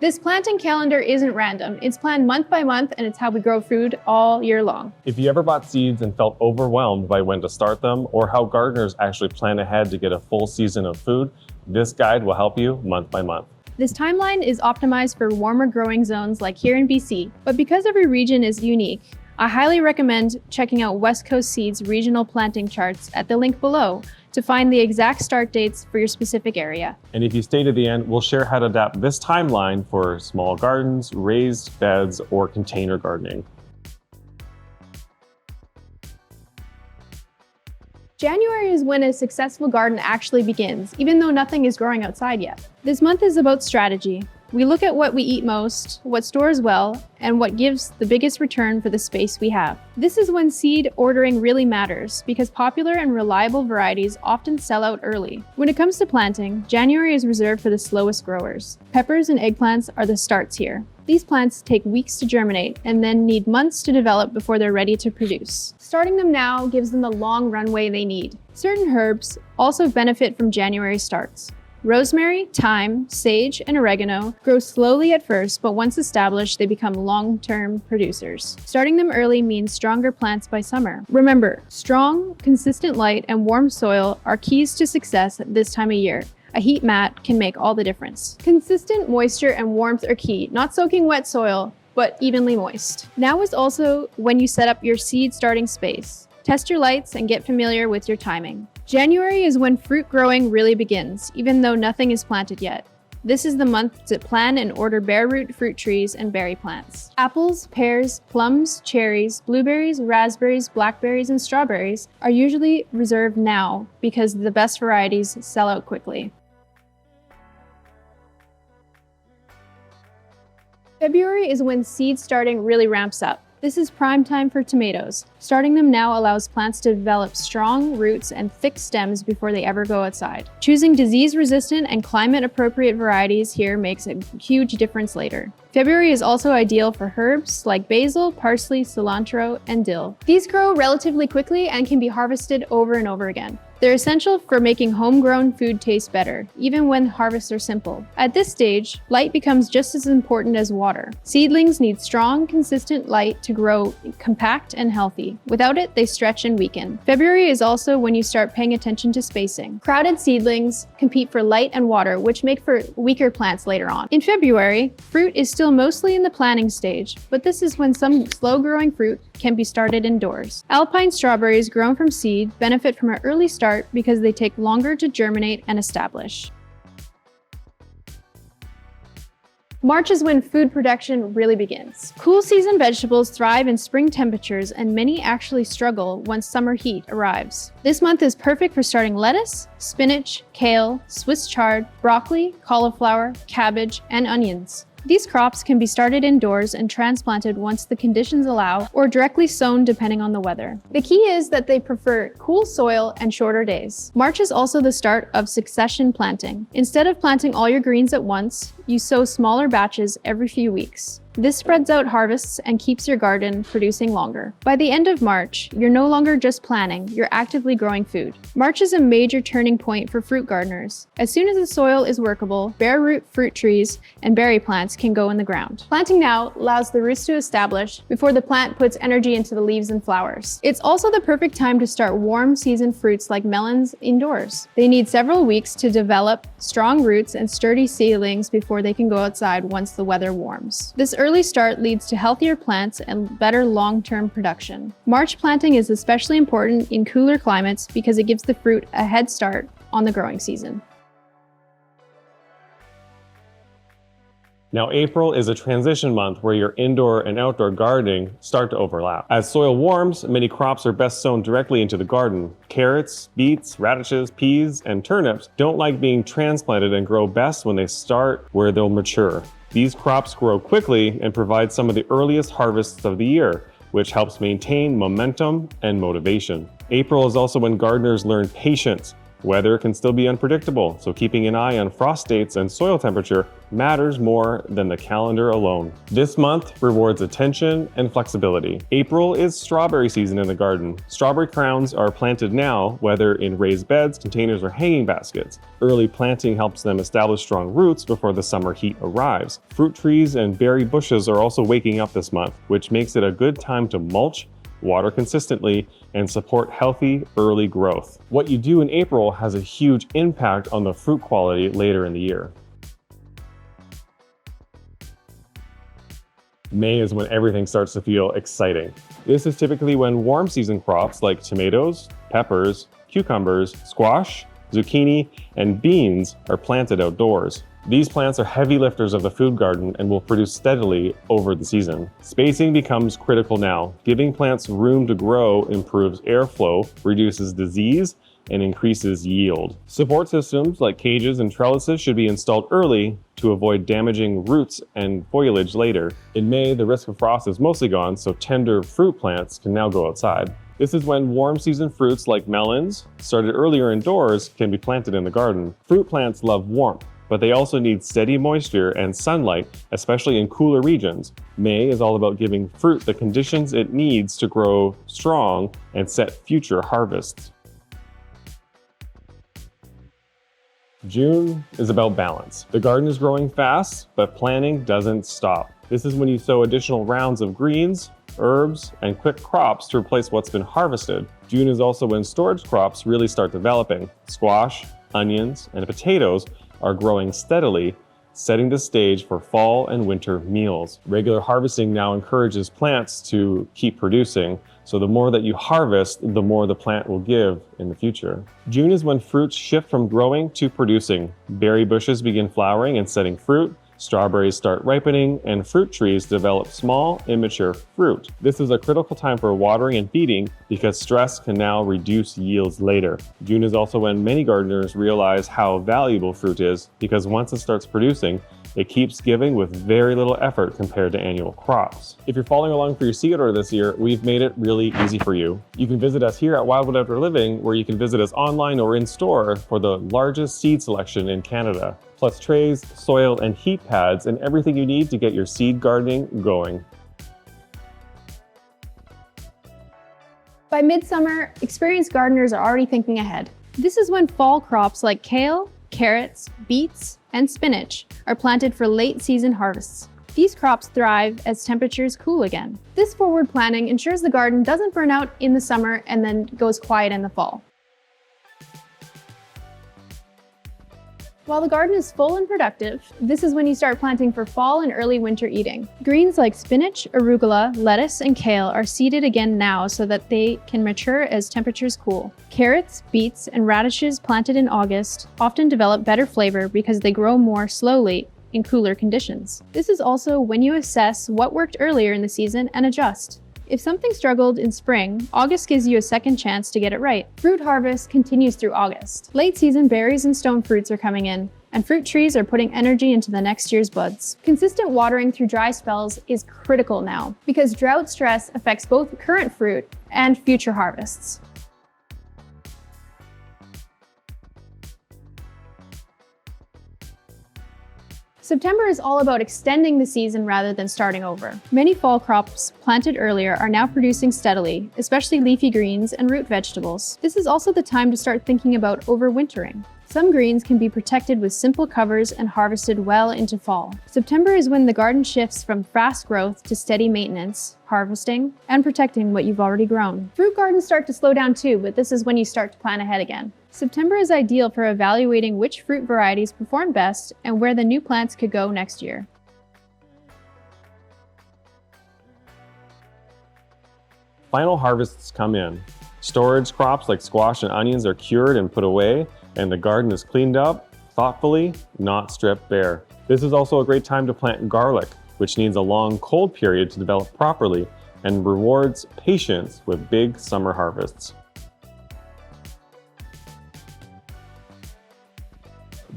This planting calendar isn't random. It's planned month by month, and it's how we grow food all year long. If you ever bought seeds and felt overwhelmed by when to start them or how gardeners actually plan ahead to get a full season of food, this guide will help you month by month. This timeline is optimized for warmer growing zones like here in BC, but because every region is unique, I highly recommend checking out West Coast Seeds regional planting charts at the link below to find the exact start dates for your specific area. And if you stay to the end, we'll share how to adapt this timeline for small gardens, raised beds, or container gardening. January is when a successful garden actually begins, even though nothing is growing outside yet. This month is about strategy. We look at what we eat most, what stores well, and what gives the biggest return for the space we have. This is when seed ordering really matters because popular and reliable varieties often sell out early. When it comes to planting, January is reserved for the slowest growers. Peppers and eggplants are the starts here. These plants take weeks to germinate and then need months to develop before they're ready to produce. Starting them now gives them the long runway they need. Certain herbs also benefit from January starts. Rosemary, thyme, sage, and oregano grow slowly at first, but once established, they become long-term producers. Starting them early means stronger plants by summer. Remember, strong, consistent light and warm soil are keys to success at this time of year. A heat mat can make all the difference. Consistent moisture and warmth are key, not soaking wet soil, but evenly moist. Now is also when you set up your seed starting space. Test your lights and get familiar with your timing. January is when fruit growing really begins, even though nothing is planted yet. This is the month to plan and order bare root fruit trees and berry plants. Apples, pears, plums, cherries, blueberries, raspberries, blackberries, and strawberries are usually reserved now because the best varieties sell out quickly. February is when seed starting really ramps up. This is prime time for tomatoes. Starting them now allows plants to develop strong roots and thick stems before they ever go outside. Choosing disease-resistant and climate-appropriate varieties here makes a huge difference later. February is also ideal for herbs like basil, parsley, cilantro, and dill. These grow relatively quickly and can be harvested over and over again. They're essential for making homegrown food taste better, even when harvests are simple. At this stage, light becomes just as important as water. Seedlings need strong, consistent light to grow compact and healthy. Without it, they stretch and weaken. February is also when you start paying attention to spacing. Crowded seedlings compete for light and water, which make for weaker plants later on. In February, fruit is still mostly in the planting stage, but this is when some slow-growing fruit can be started indoors. Alpine strawberries grown from seed benefit from an early start because they take longer to germinate and establish. March is when food production really begins. Cool season vegetables thrive in spring temperatures and many actually struggle once summer heat arrives. This month is perfect for starting lettuce, spinach, kale, Swiss chard, broccoli, cauliflower, cabbage, and onions. These crops can be started indoors and transplanted once the conditions allow, or directly sown depending on the weather. The key is that they prefer cool soil and shorter days. March is also the start of succession planting. Instead of planting all your greens at once, you sow smaller batches every few weeks. This spreads out harvests and keeps your garden producing longer. By the end of March, you're no longer just planning, you're actively growing food. March is a major turning point for fruit gardeners. As soon as the soil is workable, bare root fruit trees and berry plants can go in the ground. Planting now allows the roots to establish before the plant puts energy into the leaves and flowers. It's also the perfect time to start warm season fruits like melons indoors. They need several weeks to develop strong roots and sturdy seedlings before they can go outside once the weather warms. This early start leads to healthier plants and better long-term production. March planting is especially important in cooler climates because it gives the fruit a head start on the growing season. Now, April is a transition month where your indoor and outdoor gardening start to overlap. As soil warms, many crops are best sown directly into the garden. Carrots, beets, radishes, peas, and turnips don't like being transplanted and grow best when they start where they'll mature. These crops grow quickly and provide some of the earliest harvests of the year, which helps maintain momentum and motivation. April is also when gardeners learn patience. Weather can still be unpredictable, so keeping an eye on frost dates and soil temperature matters more than the calendar alone. This month rewards attention and flexibility. April is strawberry season in the garden. Strawberry crowns are planted now, whether in raised beds, containers, or hanging baskets. Early planting helps them establish strong roots before the summer heat arrives. Fruit trees and berry bushes are also waking up this month, which makes it a good time to mulch, water consistently, and support healthy early growth. What you do in April has a huge impact on the fruit quality later in the year. May is when everything starts to feel exciting. This is typically when warm season crops like tomatoes, peppers, cucumbers, squash, zucchini, and beans are planted outdoors. These plants are heavy lifters of the food garden and will produce steadily over the season. Spacing becomes critical now. Giving plants room to grow improves airflow, reduces disease, and increases yield. Support systems like cages and trellises should be installed early to avoid damaging roots and foliage later. In May, the risk of frost is mostly gone, so tender fruit plants can now go outside. This is when warm season fruits like melons, started earlier indoors, can be planted in the garden. Fruit plants love warmth, but they also need steady moisture and sunlight, especially in cooler regions. May is all about giving fruit the conditions it needs to grow strong and set future harvests. June is about balance. The garden is growing fast, but planning doesn't stop. This is when you sow additional rounds of greens, herbs, and quick crops to replace what's been harvested. June is also when storage crops really start developing. Squash, onions, and potatoes are growing steadily, setting the stage for fall and winter meals. Regular harvesting now encourages plants to keep producing, so the more that you harvest, the more the plant will give in the future. June is when fruits shift from growing to producing. Berry bushes begin flowering and setting fruit. Strawberries start ripening, and fruit trees develop small, immature fruit. This is a critical time for watering and feeding because stress can now reduce yields later. June is also when many gardeners realize how valuable fruit is because once it starts producing, it keeps giving with very little effort compared to annual crops. If you're following along for your seed order this year, we've made it really easy for you. You can visit us here at Wildwood Outdoor Living, where you can visit us online or in store for the largest seed selection in Canada, plus trays, soil, and heat pads, and everything you need to get your seed gardening going. By midsummer, experienced gardeners are already thinking ahead. This is when fall crops like kale, carrots, beets, and spinach are planted for late season harvests. These crops thrive as temperatures cool again. This forward planning ensures the garden doesn't burn out in the summer and then goes quiet in the fall. While the garden is full and productive, this is when you start planting for fall and early winter eating. Greens like spinach, arugula, lettuce, and kale are seeded again now so that they can mature as temperatures cool. Carrots, beets, and radishes planted in August often develop better flavor because they grow more slowly in cooler conditions. This is also when you assess what worked earlier in the season and adjust. If something struggled in spring, August gives you a second chance to get it right. Fruit harvest continues through August. Late season berries and stone fruits are coming in, and fruit trees are putting energy into the next year's buds. Consistent watering through dry spells is critical now, because drought stress affects both current fruit and future harvests. September is all about extending the season rather than starting over. Many fall crops planted earlier are now producing steadily, especially leafy greens and root vegetables. This is also the time to start thinking about overwintering. Some greens can be protected with simple covers and harvested well into fall. September is when the garden shifts from fast growth to steady maintenance, harvesting, and protecting what you've already grown. Fruit gardens start to slow down too, but this is when you start to plan ahead again. September is ideal for evaluating which fruit varieties perform best and where the new plants could go next year. Final harvests come in. Storage crops like squash and onions are cured and put away, and the garden is cleaned up thoughtfully, not stripped bare. This is also a great time to plant garlic, which needs a long cold period to develop properly and rewards patience with big summer harvests.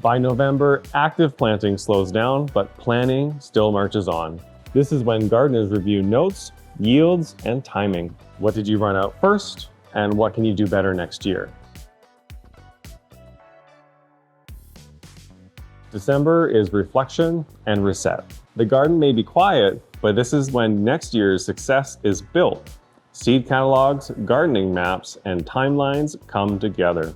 By November, active planting slows down, but planning still marches on. This is when gardeners review notes, yields, and timing. What did you run out first, and what can you do better next year? December is reflection and reset. The garden may be quiet, but this is when next year's success is built. Seed catalogs, gardening maps, and timelines come together.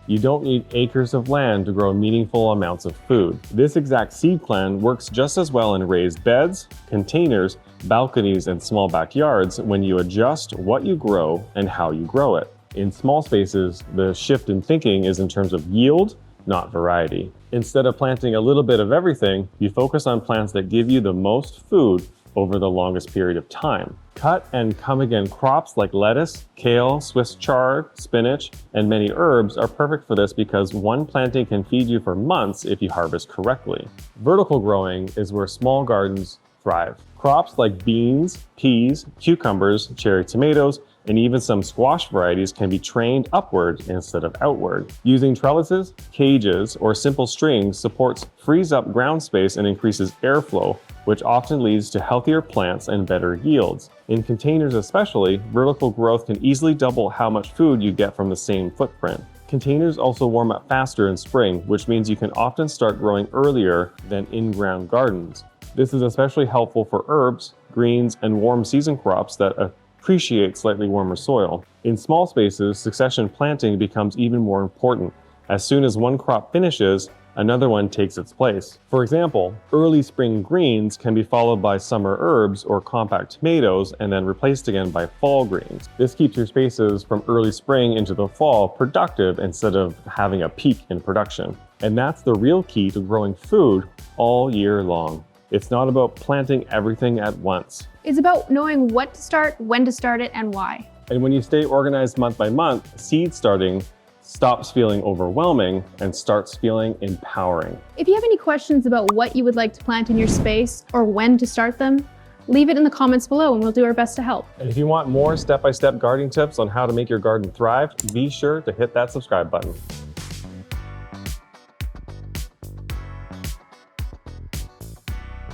You don't need acres of land to grow meaningful amounts of food. This exact seed plan works just as well in raised beds, containers, balconies, and small backyards when you adjust what you grow and how you grow it. In small spaces, the shift in thinking is in terms of yield, not variety. Instead of planting a little bit of everything, you focus on plants that give you the most food over the longest period of time. Cut and come again crops like lettuce, kale, Swiss chard, spinach, and many herbs are perfect for this because one planting can feed you for months if you harvest correctly. Vertical growing is where small gardens thrive. Crops like beans, peas, cucumbers, cherry tomatoes, and even some squash varieties can be trained upward instead of outward. Using trellises, cages, or simple strings frees up ground space and increases airflow, which often leads to healthier plants and better yields. In containers especially, vertical growth can easily double how much food you get from the same footprint. Containers also warm up faster in spring, which means you can often start growing earlier than in-ground gardens. This is especially helpful for herbs, greens, and warm season crops that appreciate slightly warmer soil. In small spaces, succession planting becomes even more important. As soon as one crop finishes, another one takes its place. For example, early spring greens can be followed by summer herbs or compact tomatoes and then replaced again by fall greens. This keeps your spaces from early spring into the fall productive instead of having a peak in production. And that's the real key to growing food all year long. It's not about planting everything at once. It's about knowing what to start, when to start it, and why. And when you stay organized month by month, seed starting stops feeling overwhelming and starts feeling empowering. If you have any questions about what you would like to plant in your space or when to start them, leave it in the comments below and we'll do our best to help. And if you want more step-by-step gardening tips on how to make your garden thrive, be sure to hit that subscribe button.